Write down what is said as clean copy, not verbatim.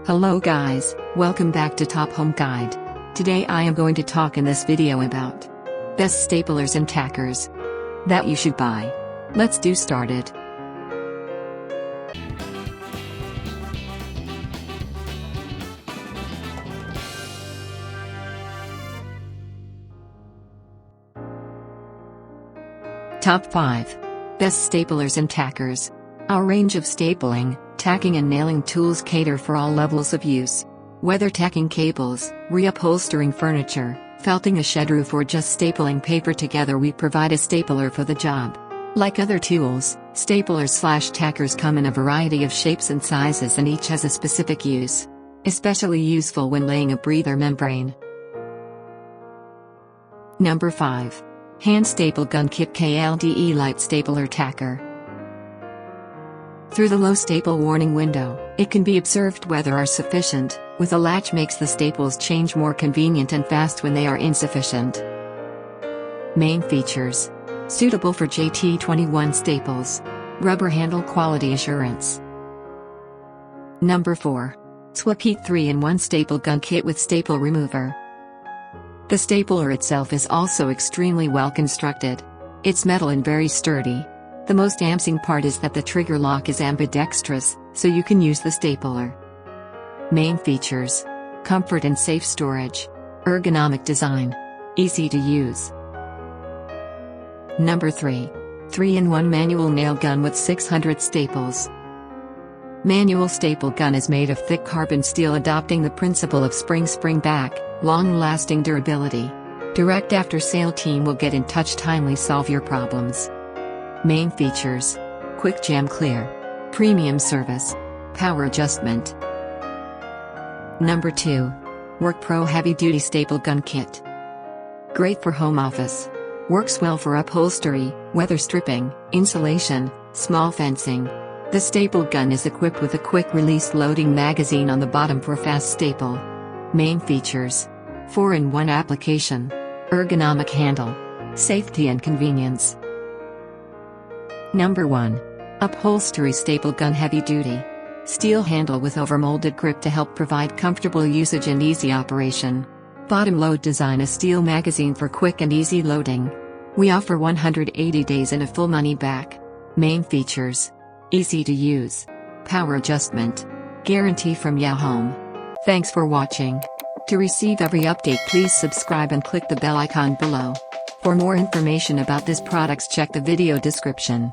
Hello guys, welcome back to Top Home Guide. Today I am going to talk in this video about best staplers and tackers that you should buy. Let's do started. Top 5 Best Staplers and Tackers. Our range of stapling, tacking and nailing tools cater for all levels of use. Whether tacking cables, reupholstering furniture, felting a shed roof or just stapling paper together, we provide a stapler for the job. Like other tools, staplers/tackers come in a variety of shapes and sizes, and each has a specific use. Especially useful when laying a breather membrane. Number 5. Hand Staple Gun Kit KLDE Light Stapler Tacker. Through the low staple warning window, it can be observed whether are sufficient, with a latch makes the staples change more convenient and fast when they are insufficient. Main features. Suitable for JT21 staples. Rubber handle quality assurance. Number 4. Swap-Heat 3-in-1 Staple Gun Kit with Staple Remover. The stapler itself is also extremely well constructed. It's metal and very sturdy. The most amazing part is that the trigger lock is ambidextrous, so you can use the stapler. Main features. Comfort and safe storage. Ergonomic design. Easy to use. Number 3. 3-in-1 Manual Nail Gun with 600 Staples. Manual staple gun is made of thick carbon steel, adopting the principle of spring back, long-lasting durability. Direct after sale team will get in touch, timely solve your problems. Main features. Quick jam clear. Premium service. Power adjustment. Number 2. Work Pro Heavy Duty Staple Gun Kit. Great for home office. Works well for upholstery, weather stripping, insulation, small fencing. The staple gun is equipped with a quick-release loading magazine on the bottom for fast staple. Main features. 4-in-1 application. Ergonomic handle. Safety and convenience. Number 1. Upholstery Staple Gun Heavy Duty. Steel handle with overmolded grip to help provide comfortable usage and easy operation. Bottom load design, a steel magazine for quick and easy loading. We offer 180 days and a full money back. Main features. Easy to use. Power adjustment. Guarantee from Home. Thanks for watching. To receive every update, please subscribe and click the bell icon below. For more information about this products, check the video description.